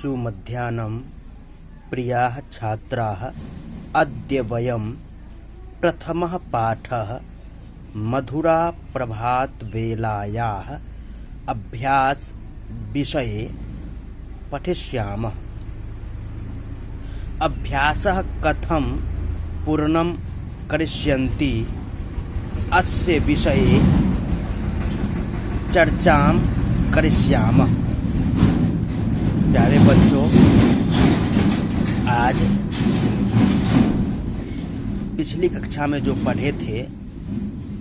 सुमध्याह्नं प्रियाः छात्राः, अद्य वयं प्रथमः पाठः मधुराप्रभातवेलायाः अभ्यासविषये पठिष्यामः। अभ्यासः कथं पूर्णं करिष्यन्ति अस्य विषये चर्चां करिष्यामः। प्यारे बच्चों, आज पिछली कक्षा में जो पढ़े थे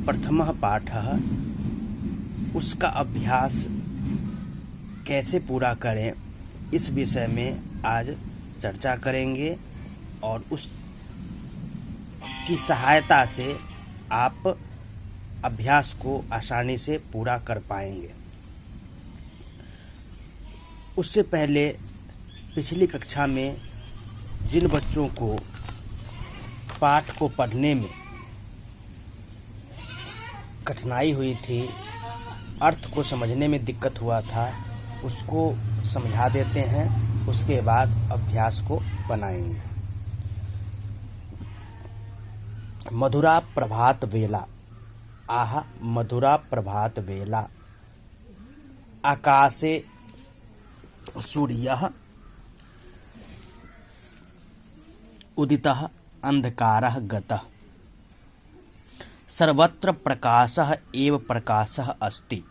प्रथमः पाठः, उसका अभ्यास कैसे पूरा करें इस विषय में आज चर्चा करेंगे और उस की सहायता से आप अभ्यास को आसानी से पूरा कर पाएंगे। उससे पहले पिछली कक्षा में जिन बच्चों को पाठ को पढ़ने में कठिनाई हुई थी, अर्थ को समझने में दिक्कत हुआ था, उसको समझा देते हैं, उसके बाद अभ्यास को बनाएंगे। मधुरा प्रभात वेला। आह मधुरा प्रभात वेला। आकाशे सूर्यः उदितः अंधकारः गतः। सर्वत्र प्रकाशः एव प्रकाशः अस्ति।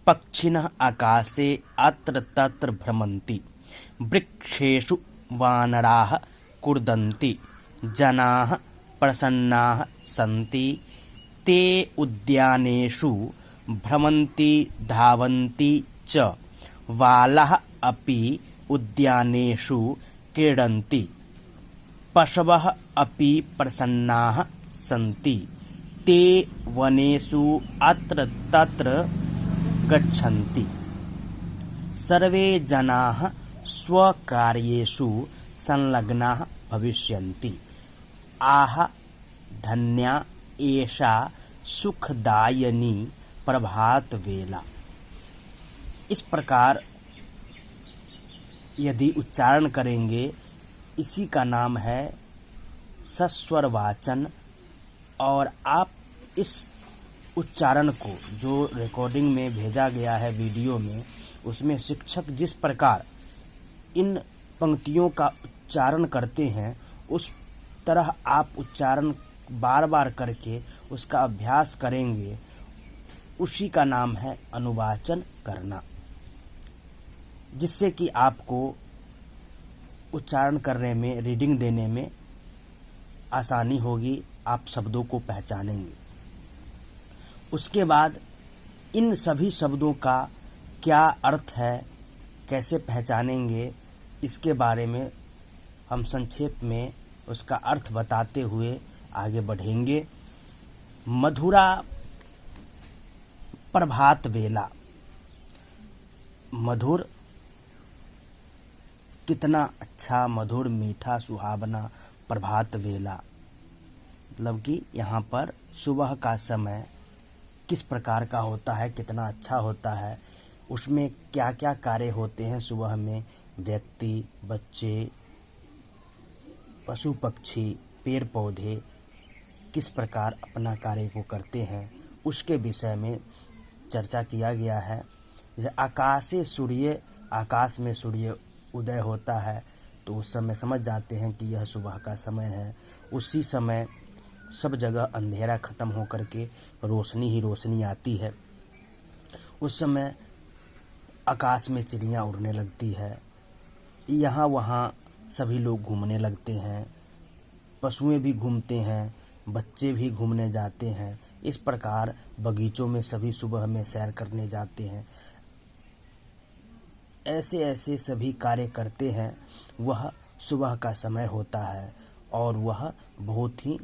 पक्षिणः आकाशे अत्र तत्र भ्रमन्ति। वृक्षेषु वानराः कूर्दन्ति। जनाः प्रसन्नाः सन्ति। ते उद्यानेषु भ्रमन्ति धावन्ति च। बालाः अपि उद्यानेषु क्रीडन्ति। पशवः अपि प्रसन्नाः सन्ति। ते वनेषु अत्र तत्र गच्छन्ति। सर्वे जनाः स्वकार्येषु संलग्नाः भविष्यन्ति। आह धन्या एषा सुखदायिनी प्रभात वेला। इस प्रकार यदि उच्चारण करेंगे, इसी का नाम है सस्वर वाचन। और आप इस उच्चारण को जो रिकॉर्डिंग में भेजा गया है वीडियो में, उसमें शिक्षक जिस प्रकार इन पंक्तियों का उच्चारण करते हैं, उस तरह आप उच्चारण बार बार करके उसका अभ्यास करेंगे। उसी का नाम है अनुवाचन करना, जिससे कि आपको उच्चारण करने में, रीडिंग देने में आसानी होगी, आप शब्दों को पहचानेंगे। उसके बाद इन सभी शब्दों का क्या अर्थ है, कैसे पहचानेंगे, इसके बारे में हम संक्षेप में उसका अर्थ बताते हुए आगे बढ़ेंगे। मधुरा प्रभात वेला। मधुर, कितना अच्छा, मधुर, मीठा, सुहावना प्रभात वेला। मतलब कि यहाँ पर सुबह का समय किस प्रकार का होता है, कितना अच्छा होता है, उसमें क्या क्या कार्य होते हैं सुबह में। व्यक्ति, बच्चे, पशु पक्षी, पेड़ पौधे किस प्रकार अपना कार्य को करते हैं, उसके विषय में चर्चा किया गया है। आकाशे सूर्य, आकाश में सूर्य उदय होता है तो उस समय समझ जाते हैं कि यह सुबह का समय है। उसी समय सब जगह अंधेरा खत्म होकर के रोशनी ही रोशनी आती है। उस समय आकाश में चिड़ियाँ उड़ने लगती है, यहाँ वहाँ सभी लोग घूमने लगते हैं, पशुएं भी घूमते हैं, बच्चे भी घूमने जाते हैं। इस प्रकार बगीचों में सभी सुबह में सैर करने जाते हैं। ऐसे ऐसे सभी कार्य करते हैं। वह सुबह का समय होता है और वह बहुत ही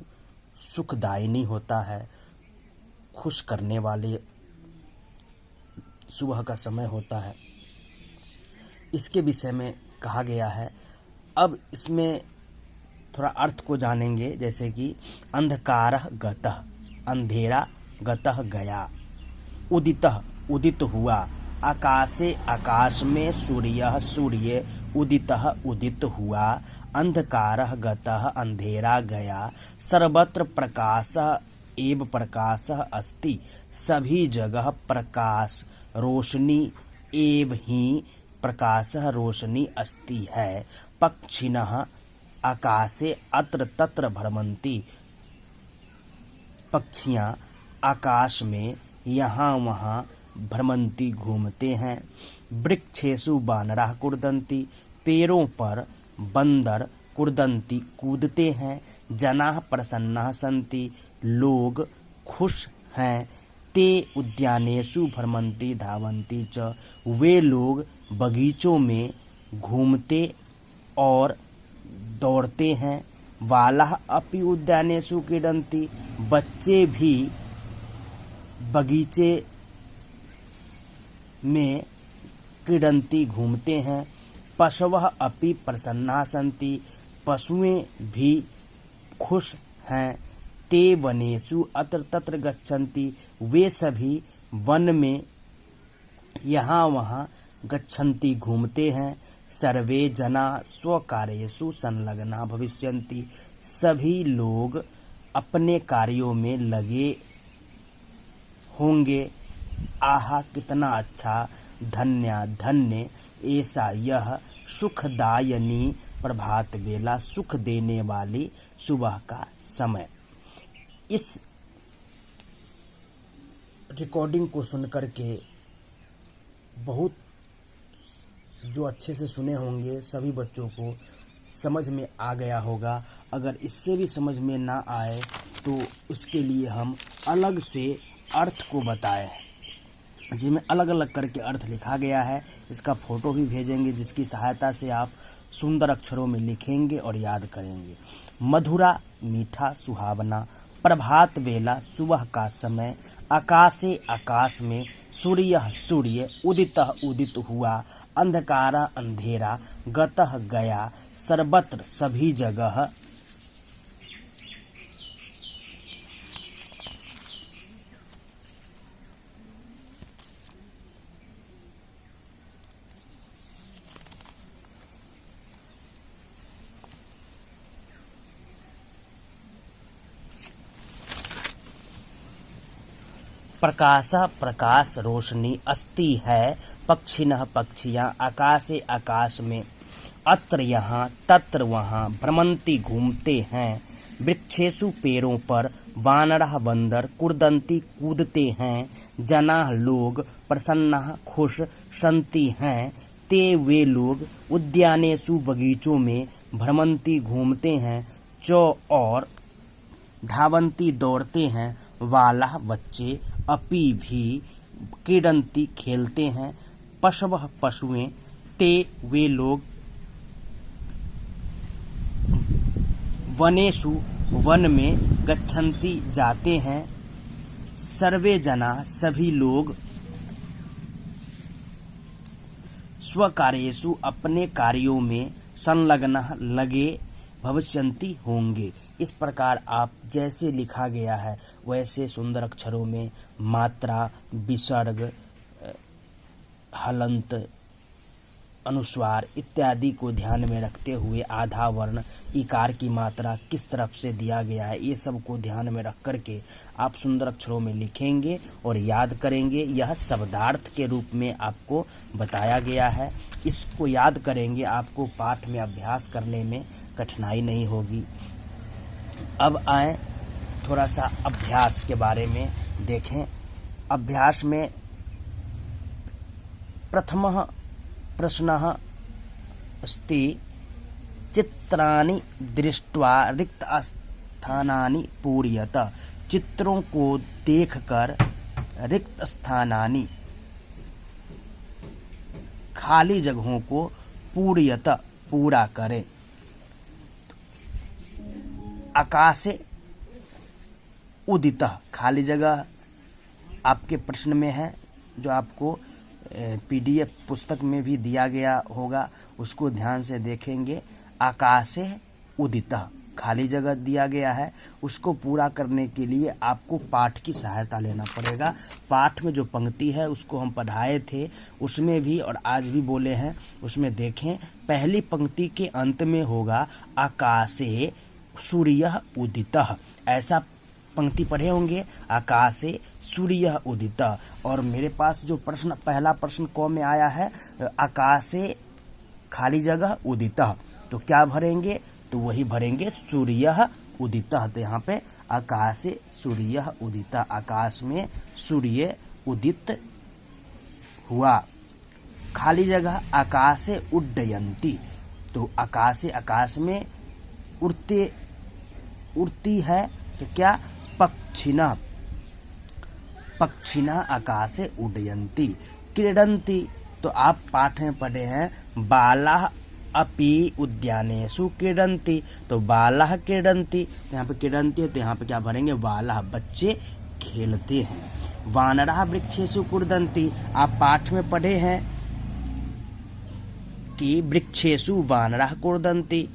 सुखदायिनी होता है, खुश करने वाले सुबह का समय होता है। इसके विषय में कहा गया है। अब इसमें थोड़ा अर्थ को जानेंगे, जैसे कि अंधकारः गतः, अंधेरा, गतः गया, उदितः, उदित हुआ, आकाशे आकाश में सूर्यः सूर्य उदितः उदित हुआ अंधकारः गतः अंधेरा गया सर्वत्र प्रकाशः एव प्रकाशः अस्ति सभी जगह प्रकाश रोशनी एव ही प्रकाशः रोशनी अस्ति है पक्षिणः आकाशे अत्र तत्र भ्रमन्ति पक्षियाँ आकाश में यहाँ वहाँ भ्रमंती घूमते हैं वृक्षेषु बानराः कुर्दन्ति पेड़ों पर बंदर कुर्दन्ति कूदते हैं जनाः प्रसन्नाः सन्ति लोग खुश हैं ते उद्यानेषु भ्रमन्ति धावन्ति च वे लोग बगीचों में घूमते और दौड़ते हैं बालाः अपि उद्यानेषु क्रीडन्ति बच्चे भी बगीचे में क्रीडन्ति घूमते हैं पशवः अपि प्रसन्नाः सन्ति पशुएं भी खुश हैं ते वनेषु अत्र तत्र गच्छन्ति वे सभी वन में यहाँ वहाँ गच्छन्ति घूमते हैं सर्वे जना स्वकार्येषु संलग्ना भविष्यन्ति सभी लोग अपने कार्यों में लगे होंगे आहा कितना अच्छा धन्य ऐसा यह सुखदायनी प्रभात बेला सुख देने वाली सुबह का समय। इस रिकॉर्डिंग को सुनकर के बहुत जो अच्छे से सुने होंगे सभी बच्चों को समझ में आ गया होगा। अगर इससे भी समझ में ना आए तो उसके लिए हम अलग से अर्थ को बताए जिसमें अलग अलग करके अर्थ लिखा गया है। इसका फोटो भी भेजेंगे जिसकी सहायता से आप सुंदर अक्षरों में लिखेंगे और याद करेंगे। मधुरा मीठा सुहावना प्रभात वेला सुबह का समय आकाशे आकाश में सूर्य उदितः उदित हुआ अंधकारा अंधेरा गतः गया सर्वत्र सभी जगह प्रकाश प्रकाश रोशनी अस्ति है पक्षिणः पक्षियाँ आकाशे आकाश में अत्र यहाँ तत्र वहाँ भ्रमंती घूमते हैं वृक्षेषु पेड़ों पर वानरः बंदर कुर्दन्ति कूदते हैं जनाः लोग प्रसन्नाः खुश सन्ति हैं ते वे लोग उद्यानेषु बगीचों में भ्रमंती घूमते हैं चौ और धावन्ति दौड़ते हैं वालाः बच्चे अपि भी क्रीडन्ति खेलते हैं पशवः पशुएं ते वे लोग वनेषु वन में गच्छन्ति जाते हैं सर्वे जना सभी लोग स्वकार्येषु अपने कार्यों में संलग्न लगे भविष्यन्ति होंगे। इस प्रकार आप जैसे लिखा गया है वैसे सुंदर अक्षरों में मात्रा विसर्ग हलंत अनुस्वार इत्यादि को ध्यान में रखते हुए आधा वर्ण इकार की मात्रा किस तरफ से दिया गया है ये सब को ध्यान में रख करके आप सुंदर अक्षरों में लिखेंगे और याद करेंगे। यह शब्दार्थ के रूप में आपको बताया गया है। इसको याद करेंगे आपको पाठ में अभ्यास करने में कठिनाई नहीं होगी। अब आए थोड़ा सा अभ्यास के बारे में देखें। अभ्यास में प्रथमः प्रश्नः अस्ति चित्राणि दृष्ट्वा रिक्त स्थानानि पूरयत। चित्रों को देखकर रिक्त स्थानानि खाली जगहों को पूरयत पूरा करें। आकाशे उदितः खाली जगह आपके प्रश्न में है जो आपको PDF पुस्तक में भी दिया गया होगा, उसको ध्यान से देखेंगे। आकाशे उदितः खाली जगह दिया गया है, उसको पूरा करने के लिए आपको पाठ की सहायता लेना पड़ेगा। पाठ में जो पंक्ति है उसको हम पढ़ाए थे, उसमें भी और आज भी बोले हैं, उसमें देखें पहली पंक्ति के अंत में होगा आकाशे सूर्यः उदितः, ऐसा पंक्ति पढ़े होंगे, आकाशे सूर्यः उदितः। और मेरे पास जो प्रश्न पहला प्रश्न क में आया है आकाशे खाली जगह उदितः, तो क्या भरेंगे, तो वही भरेंगे सूर्यः उदितः। तो यहाँ पे आकाशे सूर्यः उदितः, आकाश में सूर्य उदित हुआ। खाली जगह आकाशे उड्डयन्ति, तो आकाशे आकाश में उड़ती है तो क्या, पक्षिणः, पक्षिणः आकाशे उड्डयन्ति। क्रीडन्ति, तो आप पाठ में पढ़े हैं बालाः अपि उद्यानेषु क्रीडन्ति, तो बालाः क्रीडन्ति, तो यहाँ पे क्रीडन्ति है तो यहाँ पे क्या भरेंगे, बालाः, बच्चे खेलते हैं। वानराः वृक्षेषु कूर्दन्ति, आप पाठ में पढ़े हैं कि वृक्षेषु वानराः कूर्दन्ति,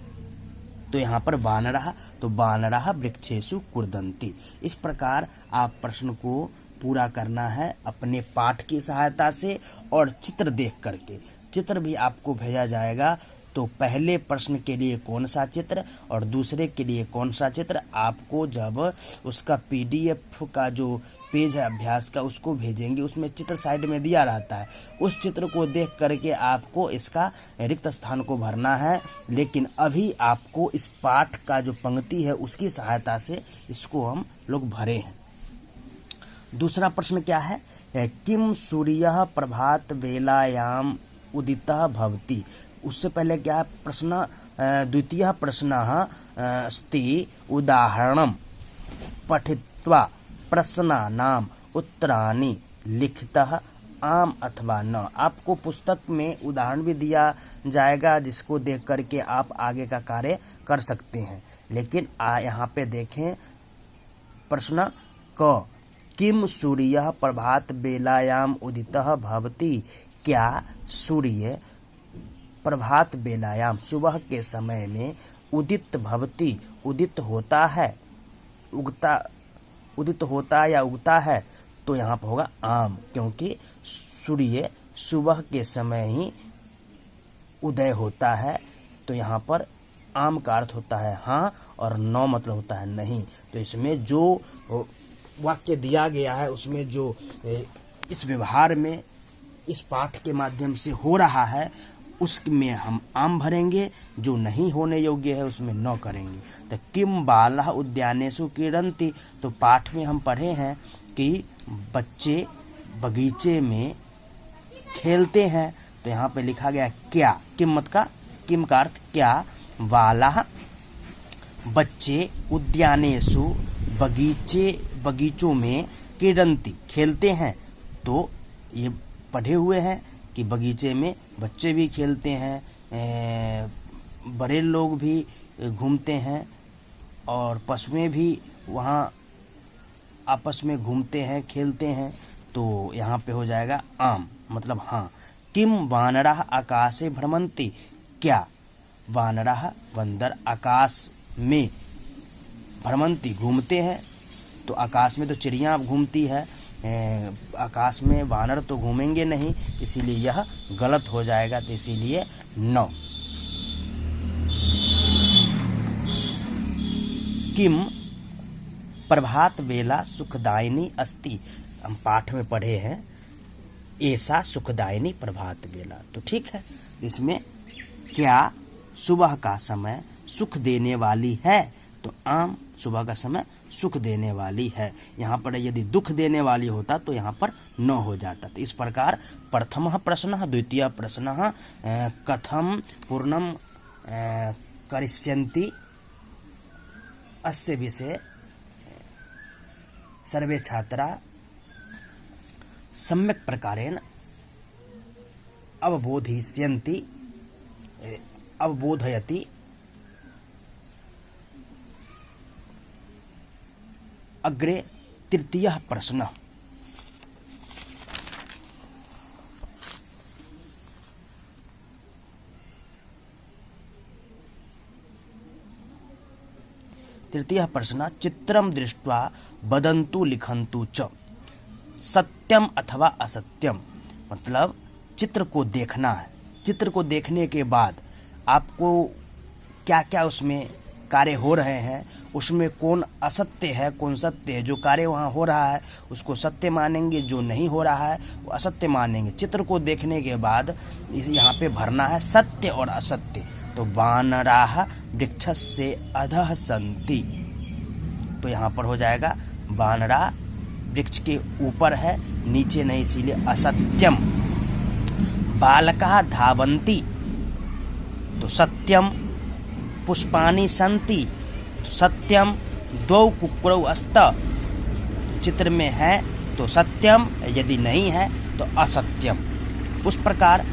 तो यहाँ पर वानराः, तो वानराः वृक्षेषु कूर्दन्ति। इस प्रकार आप प्रश्न को पूरा करना है अपने पाठ की सहायता से और चित्र देख करके। चित्र भी आपको भेजा जाएगा, तो पहले प्रश्न के लिए कौन सा चित्र और दूसरे के लिए कौन सा चित्र, आपको जब उसका PDF का जो पेज है अभ्यास का उसको भेजेंगे, उसमें चित्र साइड में दिया रहता है, उस चित्र को देख करके आपको इसका रिक्त स्थान को भरना है। लेकिन अभी आपको इस पाठ का जो पंक्ति है उसकी सहायता से इसको हम लोग भरे हैं। दूसरा प्रश्न क्या है, किम सूर्यः प्रभात वेलायाम उदितः भवति। उससे पहले क्या है प्रश्न, द्वितीय प्रश्नः अस्ति उदाहरणं पठित्वा प्रश्नानाम् उत्तराणि लिखतः आम अथवा न। आपको पुस्तक में उदाहरण भी दिया जाएगा जिसको देख करके आप आगे का कार्य कर सकते हैं। लेकिन यहाँ पे देखें प्रश्न क, किम सूर्यः प्रभात बेलायाम उदितः भवति, क्या सूर्य प्रभात बेलायाम सुबह के समय में उदित भवति, उदित होता है, उदित होता या उगता है, तो यहाँ पर होगा आम, क्योंकि सूर्य सुबह के समय ही उदय होता है। तो यहाँ पर आम का अर्थ होता है हाँ और नौ मतलब होता है नहीं। तो इसमें जो वाक्य दिया गया है उसमें जो इस व्यवहार में इस पाठ के माध्यम से हो रहा है उसमें हम आम भरेंगे, जो नहीं होने योग्य है उसमें न करेंगे। तो किम बालाः उद्यानेषु क्रीडन्ति, तो पाठ में हम पढ़े हैं कि बच्चे बगीचे में खेलते हैं, तो यहाँ पे लिखा गया क्या, किम का अर्थ क्या, बालाः बच्चे उद्यानेषु बगीचों में क्रीडन्ति खेलते हैं। तो ये पढ़े हुए हैं कि बगीचे में बच्चे भी खेलते हैं, बड़े लोग भी घूमते हैं और पशुएं भी वहाँ आपस में घूमते हैं खेलते हैं। तो यहाँ पे हो जाएगा आम मतलब हाँ। किम वानराः आकाशे भ्रमन्ति, क्या वानराः बंदर आकाश में भ्रमन्ति घूमते हैं। तो आकाश में तो चिड़िया घूमती है, आकाश में वानर तो घूमेंगे नहीं, इसीलिए यह गलत हो जाएगा। तो इसीलिए 9। किम प्रभात वेला सुखदायिनी अस्ति, हम पाठ में पढ़े हैं ऐसा सुखदायिनी प्रभात वेला। तो ठीक है, इसमें क्या सुबह का समय सुख देने वाली है, तो आम सुबह का समय सुख देने वाली है। यहाँ पर यदि दुख देने वाली होता तो यहाँ पर न हो जाता। तो इस प्रकार प्रथमः प्रश्नः, द्वितीय प्रश्नः कथम पूर्णम करिष्यन्ति अस्य विषये सर्वे छात्रा सम्यक् प्रकारेण अवबोधयति अग्रे तृतीयः प्रश्नः। तृतीयः प्रश्न चित्रम दृष्ट्वा वदन्तु लिखन्तु च। सत्यम अथवा असत्यम मतलब चित्र को देखना है। चित्र को देखने के बाद आपको क्या क्या उसमें कार्य हो रहे हैं, उसमें कौन असत्य है कौन सत्य है। जो कार्य वहाँ हो रहा है उसको सत्य मानेंगे, जो नहीं हो रहा है वो असत्य मानेंगे। चित्र को देखने के बाद यहाँ पे भरना है सत्य और असत्य। तो वानराः वृक्षस्य अधः सन्ति, तो यहाँ पर हो जाएगा वानरा वृक्ष के ऊपर है नीचे नहीं, इसीलिए असत्यम। बालकाः धावन्ति, तो सत्यम। पुष्पाणि सन्ति, तो सत्यम। द्वौ कुक्कुरौ स्त, चित्र में है तो सत्यम, यदि नहीं है तो असत्यम। उस प्रकार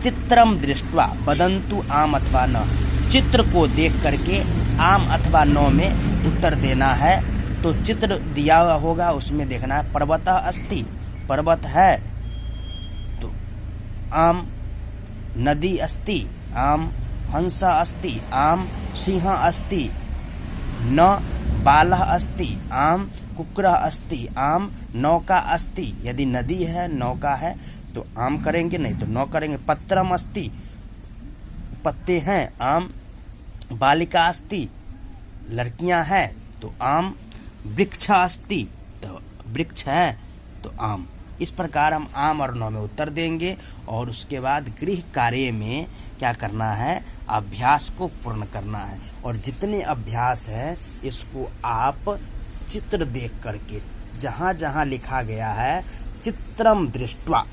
चित्रम दृष्ट्वा वदन्तु आम अथवा न, चित्र को देख करके आम अथवा न में उत्तर देना है। तो चित्र दिया हुआ होगा उसमें देखना है पर्वतः अस्ति, पर्वत है तो आम। नदी अस्ति, आम। हंस अस्ति, आम। सिंह अस्ति, न। बालः अस्ति, आम। कुक्कुरः अस्ति, आम। नौका अस्ति, यदि नदी है नौका है तो आम करेंगे, नहीं तो न करेंगे। पत्रम अस्ति, पत्ते हैं, आम। बालिका अस्ति, लड़कियां हैं तो आम। वृक्ष अस्ति, तो वृक्ष है तो आम। इस प्रकार हम आम और न में उत्तर देंगे। और उसके बाद गृह कार्य में क्या करना है, अभ्यास को पूर्ण करना है। और जितने अभ्यास है इसको आप चित्र देख करके, जहाँ जहाँ लिखा गया है चित्रम दृष्ट्वा,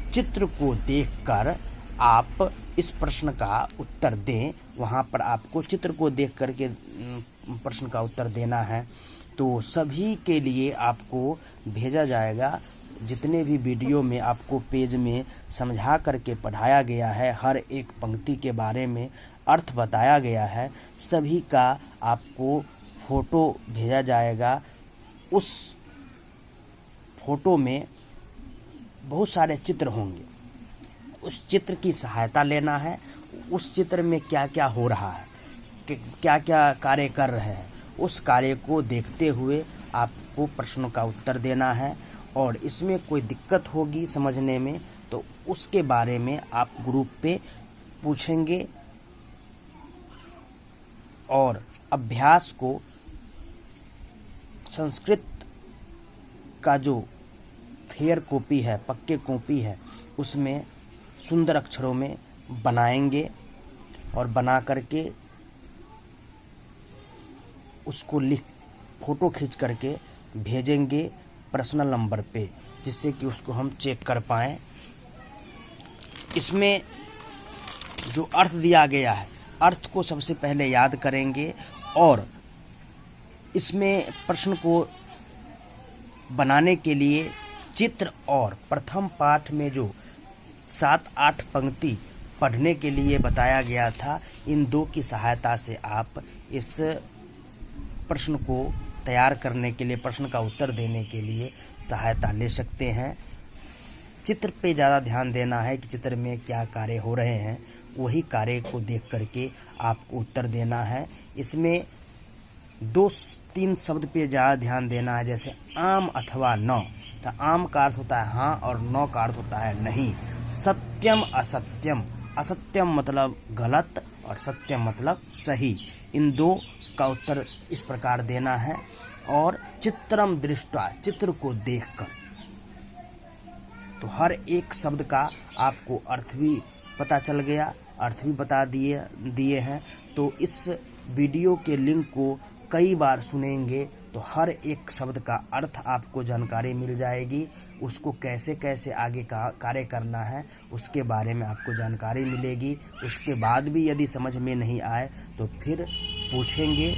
चित्र को देखकर आप इस प्रश्न का उत्तर दें। वहाँ पर आपको चित्र को देख करके प्रश्न का उत्तर देना है। तो सभी के लिए आपको भेजा जाएगा। जितने भी वीडियो में आपको पेज में समझा करके पढ़ाया गया है, हर एक पंक्ति के बारे में अर्थ बताया गया है, सभी का आपको फोटो भेजा जाएगा। उस फोटो में बहुत सारे चित्र होंगे, उस चित्र की सहायता लेना है। उस चित्र में क्या क्या हो रहा है, क्या क्या कार्य कर रहे हैं, उस कार्य को देखते हुए आपको प्रश्नों का उत्तर देना है। और इसमें कोई दिक्कत होगी समझने में तो उसके बारे में आप ग्रुप पे पूछेंगे। और अभ्यास को संस्कृत का जो फेयर कॉपी है, पक्के कॉपी है, उसमें सुंदर अक्षरों में बनाएंगे और बना करके उसको लिख फोटो खींच करके भेजेंगे पर्सनल नंबर पे, जिससे कि उसको हम चेक कर पाएँ। इसमें जो अर्थ दिया गया है, अर्थ को सबसे पहले याद करेंगे। और इसमें प्रश्न को बनाने के लिए चित्र और प्रथम पाठ में जो 7-8 पंक्ति पढ़ने के लिए बताया गया था, इन दो की सहायता से आप इस प्रश्न को तैयार करने के लिए, प्रश्न का उत्तर देने के लिए सहायता ले सकते हैं। चित्र पे ज़्यादा ध्यान देना है कि चित्र में क्या कार्य हो रहे हैं, वही कार्य को देख करके आपको उत्तर देना है। इसमें 2-3 शब्द पे ज़्यादा ध्यान देना है, जैसे आम अथवा न। तो आम का अर्थ होता है हाँ और न का अर्थ होता है नहीं। सत्यम असत्यम, असत्यम मतलब गलत और सत्यम मतलब सही। इन दो का उत्तर इस प्रकार देना है। और चित्रम दृष्ट्वा, चित्र को देखकर, तो हर एक शब्द का आपको अर्थ भी पता चल गया, अर्थ भी बता दिए हैं। तो इस वीडियो के लिंक को कई बार सुनेंगे तो हर एक शब्द का अर्थ आपको जानकारी मिल जाएगी। उसको कैसे कैसे आगे का कार्य करना है उसके बारे में आपको जानकारी मिलेगी। उसके बाद भी यदि समझ में नहीं आए तो फिर पूछेंगे,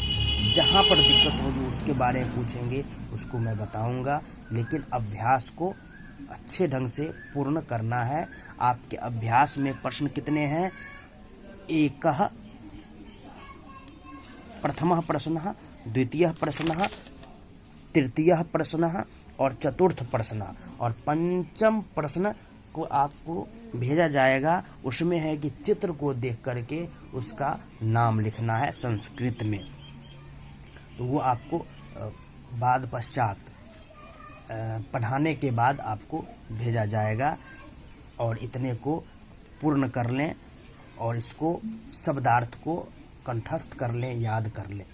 जहाँ पर दिक्कत होगी उसके बारे में पूछेंगे, उसको मैं बताऊंगा। लेकिन अभ्यास को अच्छे ढंग से पूर्ण करना है। आपके अभ्यास में प्रश्न कितने हैं? एकः प्रथमः प्रश्नः, द्वितीयः प्रश्नः, तृतीयः प्रश्नः और चतुर्थ प्रश्न और पंचम प्रश्न को आपको भेजा जाएगा। उसमें है कि चित्र को देख करके उसका नाम लिखना है संस्कृत में। तो वो आपको बाद पश्चात पढ़ाने के बाद आपको भेजा जाएगा। और इतने को पूर्ण कर लें और इसको शब्दार्थ को कंठस्थ कर लें, याद कर लें।